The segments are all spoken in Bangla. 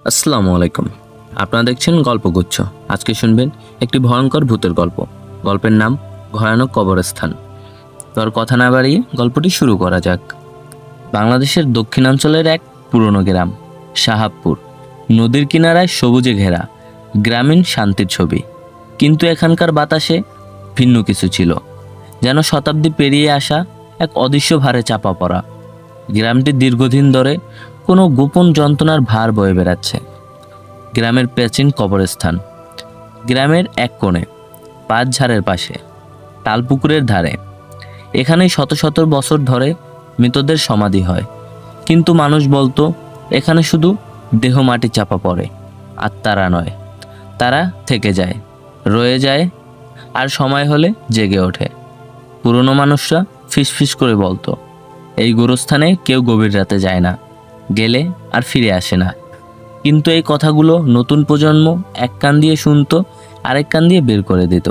আসসালামু আলাইকুম। আপনারা দেখছেন গল্পগুচ্ছ। আজকে শুনবেন একটি ভয়ঙ্কর ভূতের গল্প। গল্পের নাম ভয়ানক কবরস্থান। তো আর কথা না বাড়িয়ে গল্পটি শুরু করা যাক। বাংলাদেশের দক্ষিণাঞ্চলের এক পুরনো গ্রাম সাহাবপুর। নদীর কিনারায় সবুজে ঘেরা, গ্রামীণ শান্তির ছবি। কিন্তু এখানকার বাতাসে ভিন্ন কিছু ছিল, যেন শতাব্দী পেরিয়ে আসা এক অদৃশ্য ভারে চাপা পড়া। গ্রামটি দীর্ঘদিন ধরে কোনো গোপন যন্ত্রণার ভার বয়ে বেড়াচ্ছে। গ্রামের প্রাচীন কবরস্থান। গ্রামের এক কোণে, পাঁচঝাড়ের পাশে, তালপুকুরের ধারে। এখানেই শত শত বছর ধরে মৃতদের সমাধি হয়। কিন্তু মানুষ বলতো এখানে শুধু দেহ মাটি চাপা পড়ে, আত্মারা নয়। তারা থেকে যায়, রয়ে যায়, আর সময় হলে জেগে ওঠে। পুরনো মানুষরা ফিসফিস করে বলতো এই গোরস্থানে কেউ গভীর রাতে যায় না, গেলে আর ফিরে আসে না। কিন্তু এই কথাগুলো নতুন প্রজন্ম এক কান দিয়ে শুনতো, আরেক কান দিয়ে বের করে দিত।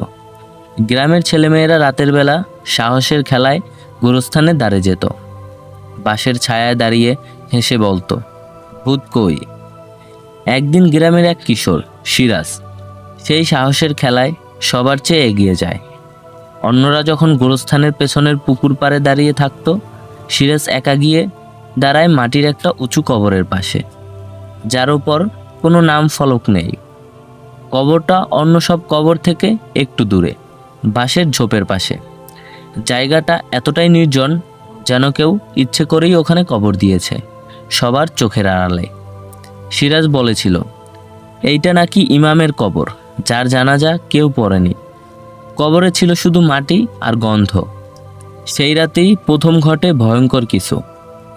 গ্রামের ছেলেমেয়েরা রাতের বেলা সাহসের খেলায় গোরস্থানে দাঁড়িয়ে যেত। বাঁশের ছায়ায় দাঁড়িয়ে হেসে বলতো ভূত কই। একদিন গ্রামের এক কিশোর সিরাজ সেই সাহসের খেলায় সবার চেয়ে এগিয়ে যায়। অন্যরা যখন গোরস্থানের পেছনের পুকুর পাড়ে দাঁড়িয়ে থাকতো, সিরাজ একা গিয়ে দাঁড়ায় মাটির একটা উঁচু কবরের পাশে, যার উপর কোনো নাম ফলক নেই। কবরটা অন্য সব কবর থেকে একটু দূরে, বাঁশের ঝোপের পাশে। জায়গাটা এতটাই নির্জন যেন কেউ ইচ্ছে করেই ওখানে কবর দিয়েছে, সবার চোখের আড়ালে। সিরাজ বলেছিল এইটা নাকি ইমামের কবর, যার জানাজা কেউ পড়েনি। কবরে ছিল শুধু মাটি আর গন্ধ। সেই রাতেই প্রথম ঘটে ভয়ঙ্কর কিছু।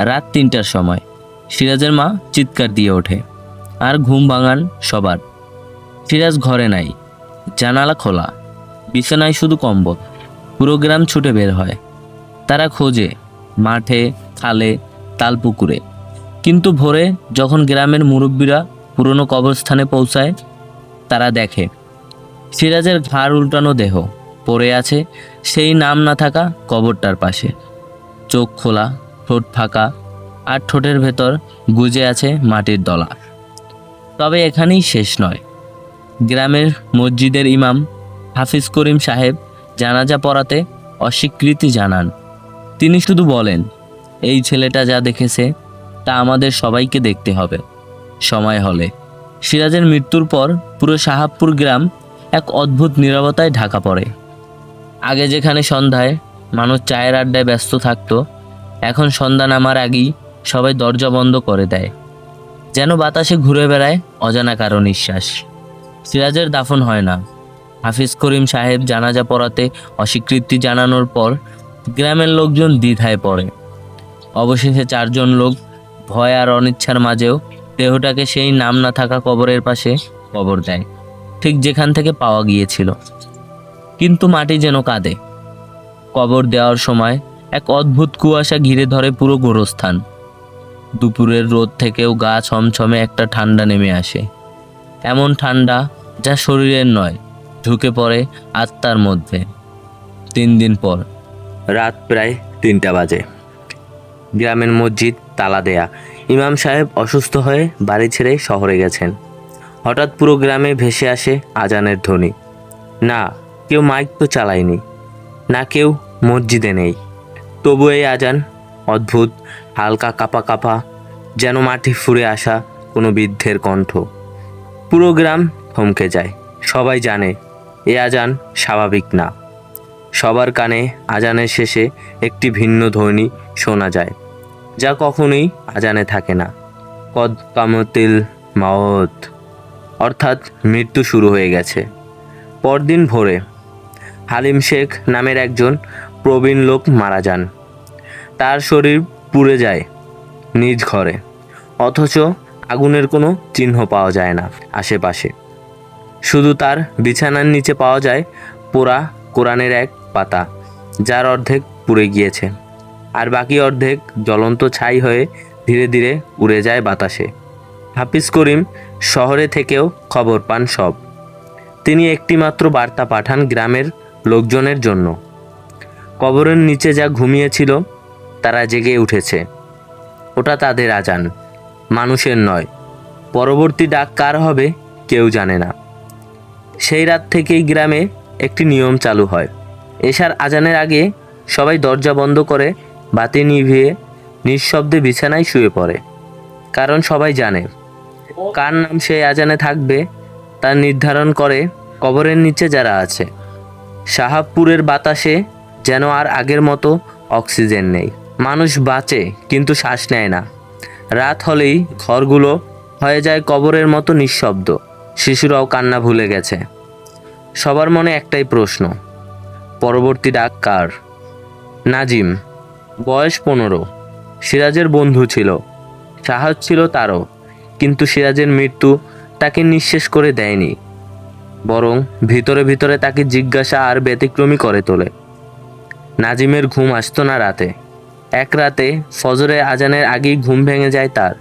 রাত ৩টার সময় সিরাজের মা চিৎকার দিয়ে ওঠে, আর ঘুম ভাঙান সবার। সিরাজ ঘরে নাই, জানালা খোলা, বিছানায় শুধু কম্বল। পুরো গ্রাম ছুটে বের হয়। তারা খোঁজে মাঠে, খালে, তালপুকুরে। কিন্তু ভোরে যখন গ্রামের মুরব্বীরা পুরনো কবরস্থানে পৌঁছায়, তারা দেখে সিরাজের ঘাড় উল্টানো দেহ পড়ে আছে সেই নাম না থাকা কবরটার পাশে। চোখ খোলা, ঠোঁট ফাঁকা, আর ঠোঁটের ভেতর গুজে আছে মাটির দলা। তবে এখানেই শেষ নয়। গ্রামের মসজিদের ইমাম হাফিজ করিম সাহেব জানাজা পড়াতে অস্বীকৃতি জানান। তিনি শুধু বলেন এই ছেলেটা যা দেখেছে তা আমাদের সবাইকে দেখতে হবে সময় হলে। সিরাজের মৃত্যুর পর পুরো সাহাবপুর গ্রাম এক অদ্ভুত নীরবতায় ঢাকা পড়ে। আগে যেখানে সন্ধ্যায় মানুষ চায়ের আড্ডায় ব্যস্ত থাকতো, এখন সন্ধ্যা নামার আগেই সবাই দরজা বন্ধ করে দেয়, যেন বাতাসে ঘুরে বেড়ায় অজানা কারো নিঃশ্বাস। সিরাজের দাফন হয় না। হাফিজ করিম সাহেব জানাজা পড়াতে অস্বীকৃতি জানানোর পর গ্রামের লোকজন দ্বিধায় পড়ে। অবশেষে 4জন লোক ভয় আর অনিচ্ছার মাঝেও দেহটাকে সেই নাম না থাকা কবরের পাশে কবর দেয়, ঠিক যেখান থেকে পাওয়া গিয়েছিল। কিন্তু মাটি যেন কাঁদে। কবর দেওয়ার সময় এক অদ্ভুত কুয়াশা ঘিরে ধরে পুরো গোরস্থান। দুপুরের রোদ থেকেও গা ছমছমে একটা ঠান্ডা নেমে আসে, এমন ঠান্ডা যা শরীরের নয়, ঢুকে পড়ে আত্মার মধ্যে। 3 দিন পর রাত প্রায় 3টা বাজে। গ্রামের মসজিদ তালা দেয়া। ইমাম সাহেব অসুস্থ হয়ে বাড়ি ছেড়ে শহরে গেছেন। হঠাৎ পুরো গ্রামে ভেসে আসে আজানের ধ্বনি। না কেউ মাইক তো চালায়নি, না কেউ মসজিদে নেই, তবু এই আজান অদ্ভুত, হালকা কাঁপা কাঁপা, যেন মাটি ফুঁড়ে আসা কোনো বৃদ্ধের কণ্ঠ। পুরো গ্রাম থমকে যায়। সবাই জানে এ আজান স্বাভাবিক না। সবার কানে আজানের শেষে একটি ভিন্ন ধ্বনি শোনা যায়, যা কখনোই আজানে থাকে না। কদ কামতিল মাওত, অর্থাৎ মৃত্যু শুরু হয়ে গেছে। পরদিন ভোরে হালিম শেখ নামের একজন প্রবীণ লোক মারা যান। তার শরীর পুড়ে যায় নিজ ঘরে, অথচ আগুনের কোনো চিহ্ন পাওয়া যায় না আশেপাশে। শুধু তার বিছানার নিচে পাওয়া যায় পোড়া কোরআনের এক পাতা, যার অর্ধেক পুড়ে গিয়েছে, আর বাকি অর্ধেক জ্বলন্ত ছাই হয়ে ধীরে ধীরে উড়ে যায় বাতাসে। হাফিজ করিম শহরে থেকেও খবর পান সব। তিনি একটিমাত্র বার্তা পাঠান গ্রামের লোকজনের জন্য। কবরের নিচে যা ঘুমিয়েছিল তারা জেগে উঠেছে। ওটা তাদের আজান, মানুষের নয়। পরবর্তী ডাক কার হবে কেউ জানে না। সেই রাত থেকেই গ্রামে একটি নিয়ম চালু হয়। এশার আজানের আগে সবাই দরজা বন্ধ করে বাতি নিভিয়ে নিঃশব্দে বিছানায় শুয়ে পড়ে। কারণ সবাই জানে কার নাম সেই আজানে থাকবে তা নির্ধারণ করে কবরের নিচে যারা আছে। সাহাবপুরের বাতাসে যেন আর আগের মতো অক্সিজেন নেই। মানুষ বাঁচে কিন্তু শ্বাস নেয় না। রাত হলেই ঘরগুলো হয়ে যায় কবরের মতো নিঃশব্দ। শিশুরাও কান্না ভুলে গেছে। সবার মনে একটাই প্রশ্ন, পরবর্তী ডাক কার? নাজিম, বয়স 15, সিরাজের বন্ধু ছিল, সাহস ছিল তারও, কিন্তু সিরাজের মৃত্যু তাকে নিঃশেষ করে দেয়নি, বরং ভিতরে ভিতরে তাকে জিজ্ঞাসা আর ব্যতিক্রমী করে তোলে। নাজিমের ঘুম আসতো না রাতে। এক রাতে ফজরের আজানের আগেই ঘুম ভেঙে যায় তার।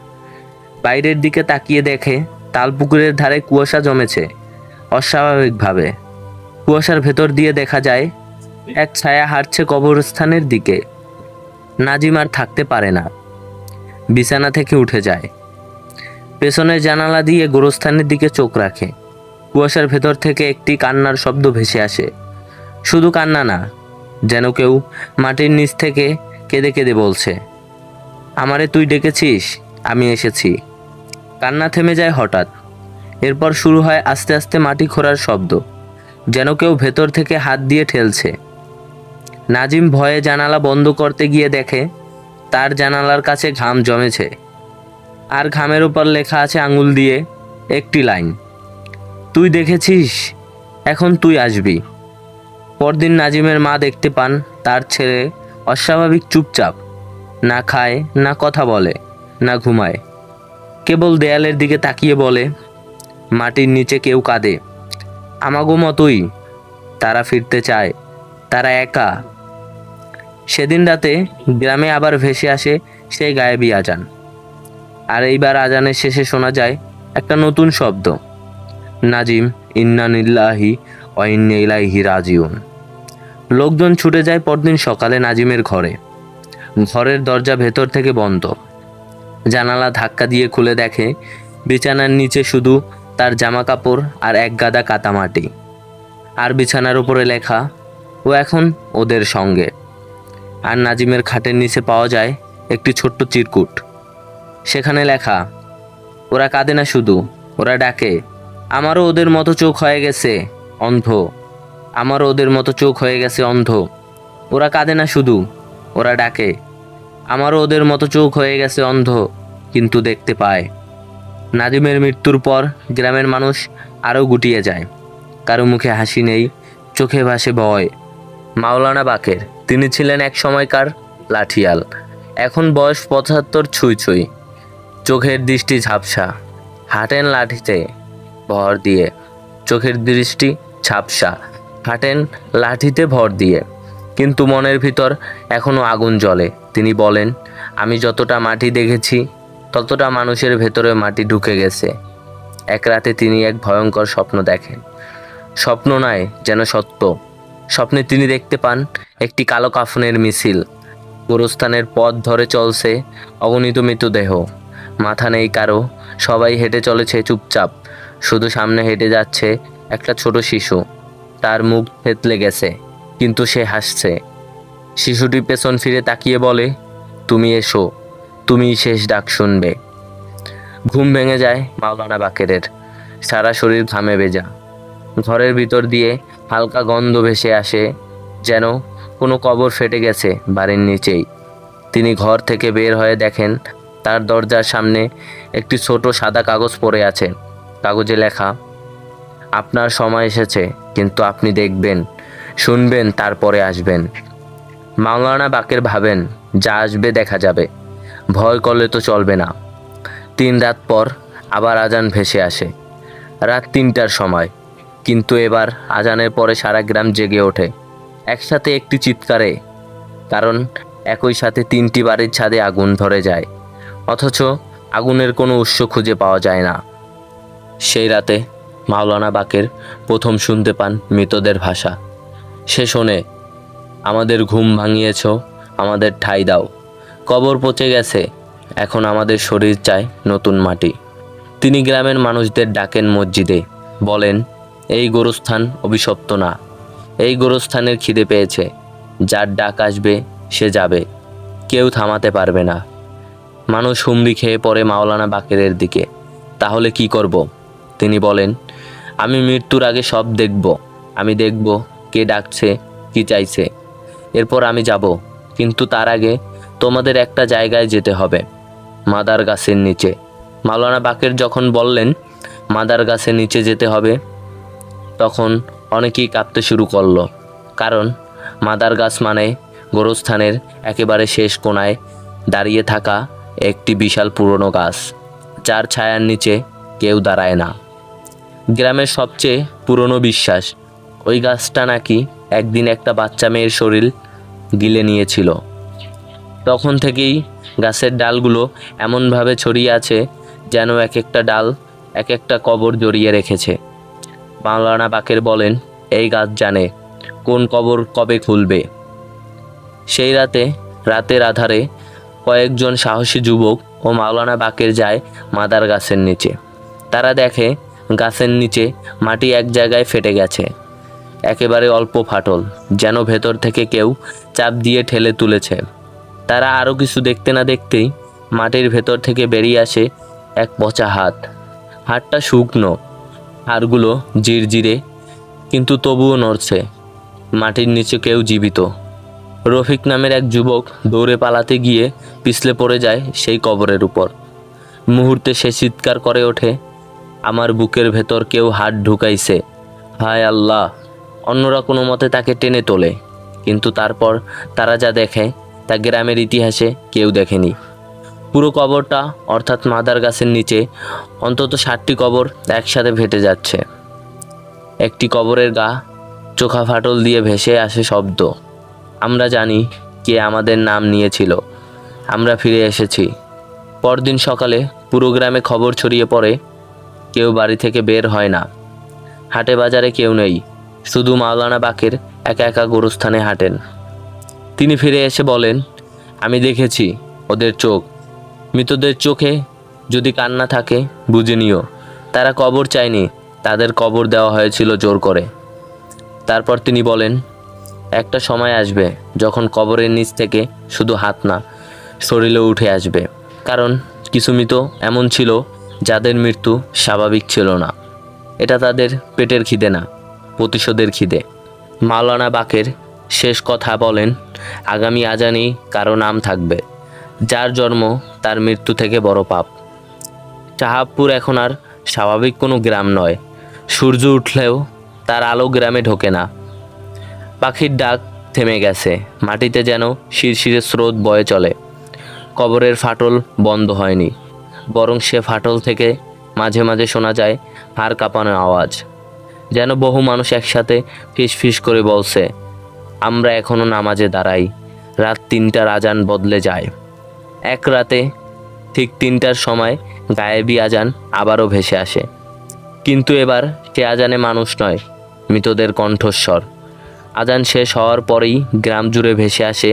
বাইরের দিকে তাকিয়ে দেখে তালপুকুরের ধারে কুয়াশা জমেছে অস্বাভাবিকভাবে। কুয়াশার ভেতর দিয়ে দেখা যায় এক ছায়া হাঁটছে কবরস্থানের দিকে। নাজিম আর থাকতে পারে না, বিছানা থেকে উঠে যায়। পেছনের জানালা দিয়ে গোরস্থানের দিকে চোখ রাখে। কুয়াশার ভেতর থেকে একটি কান্নার শব্দ ভেসে আসে। শুধু কান্না না, যেন কেউ মাটির নিচ থেকে কেঁদে কেঁদে বলছে, আমারে তুই ডেকেছিস, আমি এসেছি। কান্না থেমে যায় হঠাৎ। এরপর শুরু হয় আস্তে আস্তে মাটি খোঁড়ার শব্দ, যেন কেউ ভেতর থেকে হাত দিয়ে ঠেলছে। নাজিম ভয়ে জানালা বন্ধ করতে গিয়ে দেখে তার জানালার কাছে ঘাম জমেছে, আর ঘামের উপর লেখা আছে আঙুল দিয়ে একটি লাইন, তুই দেখেছিস, এখন তুই আসবি। পরদিন নাজিমের মা দেখতে পান তার ছেলে অস্বাভাবিক চুপচাপ, না খায়, না কথা বলে, না ঘুমায়, কেবল দেয়ালের দিকে তাকিয়ে বলে, মাটির নিচে কেউ কাঁদে, আমাগো মতোই, তারা ফিরতে চায়, তারা একা। সেদিন রাতে গ্রামে আবার ভেসে আসে সেই গায়েবী আজান। আর এইবার আজানের শেষে শোনা যায় একটা নতুন শব্দ, নাজিম, ইন্না লিল্লাহি ওয়া ইন্না ইলাইহি রাজিউন। লোকজন ছুটে যায় পরদিন সকালে নাজিমের ঘরে। ঘরের দরজা ভেতর থেকে বন্ধ। জানালা ধাক্কা দিয়ে খুলে দেখে বিছানার নিচে শুধু তার জামা কাপড় আর এক গাদা কাদামাটি। আর বিছানার উপরে লেখা, ও এখন ওদের সঙ্গে। আর নাজিমের খাটের নিচে পাওয়া যায় একটি ছোট্ট চিরকুট। সেখানে লেখা, ওরা কাঁদে না শুধু, ওরা ডাকে, আমারও ওদের মতো চোখ হয়ে গেছে অন্ধ, আমারও ওদের মতো চোখ হয়ে গেছে অন্ধ। ওরা কাঁদে না শুধু, ওরা ডাকে, আমারও ওদের মতো চোখ হয়ে গেছে অন্ধ, কিন্তু দেখতে পায়। নাজিমের মৃত্যুর পর গ্রামের মানুষ আরও গুটিয়ে যায়। কারো মুখে হাসি নেই, চোখে ভাসে ভয়। মাওলানা বাকের, তিনি ছিলেন এক সময়কার লাঠিয়াল, এখন বয়স 75 ছুঁই ছুঁই। চোখের দৃষ্টি ঝাপসা, হাঁটেন লাঠিতে ভর দিয়ে। চোখের দৃষ্টি ঝাপসা, হাঁটেন লাঠিতে ভর দিয়ে, কিন্তু মনের ভিতর এখনো আগুন জ্বলে। তিনি বলেন, আমি যতটা মাটি দেখেছি ততটা মানুষের ভেতরে মাটি ঢুকে গেছে। এক রাতে তিনি এক ভয়ঙ্কর স্বপ্ন দেখেন। স্বপ্ন নয়, যেন সত্য। স্বপ্নে তিনি দেখতে পান একটি কালো কাফনের মিছিল গোরস্থানের পথ ধরে চলছে, অগণিত মৃতদেহ, মাথা নেই কারো, সবাই হেঁটে চলেছে চুপচাপ। শুধু সামনে হেঁটে যাচ্ছে একটা ছোট শিশু, তার মুখ থেতলে গেছে, কিন্তু সে হাসছে। শিশুটি পেছন ফিরে তাকিয়ে বলে, তুমি এসো, তুমি শেষ ডাক শুনবে। ঘুম ভেঙে যায় মাওলানা বাকেরের। সারা শরীর ঘামে ভেজা। ঘরের ভিতর দিয়ে হালকা গন্ধ ভেসে আসে, যেন কোনো কবর ফেটে গেছে বাড়ির নিচেই। তিনি ঘর থেকে বের হয়ে দেখেন তার দরজার সামনে একটি ছোট সাদা কাগজ পড়ে আছে। কাগজে লেখা, আপনার সময় এসেছে, কিন্তু আপনি দেখবেন, শুনবেন, তারপরে আসবেন। মাওলানা বাকের ভাবেন, যা আসবে দেখা যাবে, ভয় করলে তো চলবে না। 3 রাত পর আবার আজান ভেসে আসে, রাত 3টার সময়। কিন্তু এবার আজানের পরে সারা গ্রাম জেগে ওঠে একসাথে একটি চিৎকারে, কারণ একই সাথে 3টি বাড়ির ছাদে আগুন ধরে যায়, অথচ আগুনের কোনো উৎস খুঁজে পাওয়া যায় না। সেই রাতে মাওলানা বাকের প্রথম শুনতে পান মৃতদের ভাষা। সে শোনে, আমাদের ঘুম ভাঙিয়েছ, আমাদের ঠাঁই দাও, কবর পচে গেছে, এখন আমাদের শরীর চায় নতুন মাটি। তিনি গ্রামের মানুষদের ডাকেন মসজিদে, বলেন, এই গোরস্থান অভিশপ্ত না, এই গোরস্থানের খিদে পেয়েছে, যার ডাক আসবে সে যাবে, কেউ থামাতে পারবে না। মানুষ হুমড়ি খেয়ে পড়ে মাওলানা বাকেরের দিকে। তাহলে কি করব? তিনি বলেন, আমি মৃত্যুর আগে সব দেখব। আমি দেখব কে ডাকছে, কি চাইছে, এরপর আমি যাব। কিন্তু তার আগে তোমাদের একটা জায়গায় যেতে হবে, মাদার গাছের নিচে। মাওলানা বাকের যখন বললেন মাদার গাছের নিচে যেতে হবে, তখন অনেকেই কাঁপতে শুরু করলো। কারণ মাদার গাছ মানে গোরস্থানের একেবারে শেষ কোণায় দাঁড়িয়ে থাকা একটি বিশাল পুরনো গাছ, যার ছায়ার নিচে কেউ দাঁড়ায় না। গ্রামের সবচেয়ে পুরনো বিশ্বাস, ওই গাছটা নাকি একদিন একটা বাচ্চা মেয়ের শরীর গিলে নিয়েছিল। তখন থেকেই গাছের ডালগুলো এমনভাবে ছড়িয়ে আছে যেন এক একটা ডাল এক একটা কবর জড়িয়ে রেখেছে। মাওলানা বাকের বলেন, এই গাছ জানে কোন কবর কবে খুলবে। সেই রাতের আধারে কয়েকজন সাহসী যুবক ও মাওলানা বাকের যায় মাদার গাছের নিচে। তারা দেখে গাছের নিচে মাটি এক জায়গায় ফেটে গেছে, একেবারে অল্প ফাটল, যেন ভেতর থেকে কেউ চাপ দিয়ে ঠেলে তুলেছে। তারা আরও কিছু দেখতে না দেখতেই মাটির ভেতর থেকে বেরিয়ে আসে এক পচা হাত। হাতটা শুকনো, হাড়গুলো জিরজিরে, কিন্তু তবুও নড়ছে। মাটির নিচে কেউ জীবিত। রফিক নামের এক যুবক দৌড়ে পালাতে গিয়ে পিছলে পড়ে যায় সেই কবরের উপর। মুহূর্তে সে চিৎকার করে ওঠে, আমার বুকের ভেতর কেউ হাত ঢুকাইছে, হায় আল্লাহ। অন্যরা কোনো মতে তাকে টেনে তোলে, কিন্তু তারপর তারা যা দেখে তা গ্রামের ইতিহাসে কেউ দেখেনি। পুরো কবরটা, অর্থাৎ মাদার গাছের নিচে অন্তত 60টি কবর একসাথে ফেটে যাচ্ছে। একটি কবরের গা চোখা ফাটল দিয়ে ভেসে আসে শব্দ, আমরা জানি কে আমাদের নাম নিয়েছিল, আমরা ফিরে এসেছি। পরদিন সকালে পুরো গ্রামে খবর ছড়িয়ে পড়ে। কেউ বাড়ি থেকে বের হয় না, হাটে বাজারে কেউ নেই, শুধু মাওলানা বাকের একা একা গোরস্থানে হাঁটেন। তিনি ফিরে এসে বলেন, আমি দেখেছি ওদের চোখ, মৃতদের চোখে যদি কান্না থাকে বুঝে নিও তারা কবর চায়নি, তাদের কবর দেওয়া হয়েছিল জোর করে। তারপর তিনি বলেন, একটা সময় আসবে যখন কবরের নিচ থেকে শুধু হাত না, শরীরে উঠে আসবে। কারণ কিছু মৃত এমন ছিল যাদের মৃত্যু স্বাভাবিক ছিল না। এটা তাদের পেটের খিদে না, প্রতিশোধের খিদে। মাওলানা বাকের শেষ কথা বলেন, আগামী আজানেই কারো নাম থাকবে, যার জন্ম তার মৃত্যু থেকে বড় পাপ। চাহাবপুর এখন আর স্বাভাবিক কোনো গ্রাম নয়। সূর্য উঠলেও তার আলো গ্রামে ঢোকে না। পাখির ডাক থেমে গেছে, মাটিতে যেন শিরশিরে স্রোত বয়ে চলে। কবরের ফাটল বন্ধ হয়নি, বরং সে ফাটল থেকে মাঝে মাঝে শোনা যায় হাড় কাঁপানো আওয়াজ, যেন বহু মানুষ একসাথে ফিসফিস করে বলছে, আমরা এখনও নামাজে দাঁড়াই। রাত 3টার আজান বদলে যায়। এক রাতে ঠিক 3টার সময় গায়েবী আজান আবারও ভেসে আসে, কিন্তু এবার সে আজানে মানুষ নয়, মৃতদের কণ্ঠস্বর। আজান শেষ হওয়ার পরেই গ্রাম জুড়ে ভেসে আসে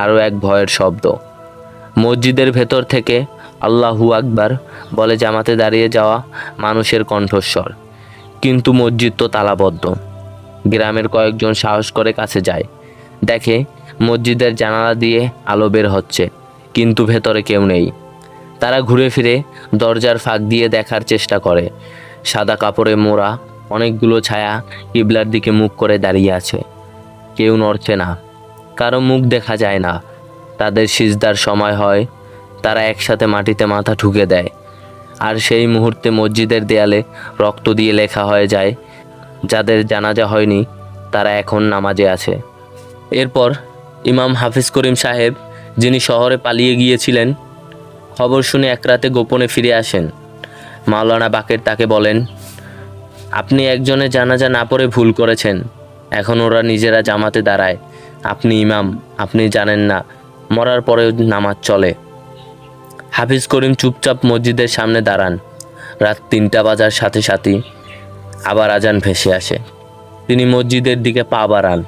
আরও এক ভয়ের শব্দ। মসজিদের ভেতর থেকে আল্লাহু আকবার বলে জামাতে দাঁড়িয়ে যাওয়া মানুষের কণ্ঠস্বর, কিন্তু মসজিদ তো তালাবদ্ধ। গ্রামের কয়েকজন সাহস করে কাছে যায়, দেখে মসজিদের জানালা দিয়ে আলো বের হচ্ছে, কিন্তু ভেতরে কেউ নেই। তারা ঘুরে ফিরে দরজার ফাঁক দিয়ে দেখার চেষ্টা করে। সাদা কাপড়ে মোড়া অনেকগুলো ছায়া কিবলার দিকে মুখ করে দাঁড়িয়ে আছে। কেউ নড়ছে না, কারো মুখ দেখা যায় না। তাদের সিজদার সময় হয়, তারা একসাথে মাটিতে মাথা ঠুকে দেয়, আর সেই মুহূর্তে মসজিদের দেয়ালে রক্ত দিয়ে লেখা হয়ে যায়, যাদের জানাজা হয়নি তারা এখন নামাজে আছে। এরপর ইমাম হাফিজ করিম সাহেব, যিনি শহরে পালিয়ে গিয়েছিলেন, খবর শুনে এক রাতে গোপনে ফিরে আসেন। মাওলানা বাকের তাকে বলেন, আপনি একজনের জানাজা না পড়ে ভুল করেছেন। এখন ওরা নিজেরা জামাতে দাঁড়ায়। আপনি ইমাম, আপনি জানেন না মরার পরেও নামাজ চলে। হাফিজ করিম চুপচাপ মসজিদের সামনে দাঁড়ান। রাত 3টা বাজার সাথে সাথেই আবার আজান ভেসে আসে। তিনি মসজিদের দিকে পা বাড়ান।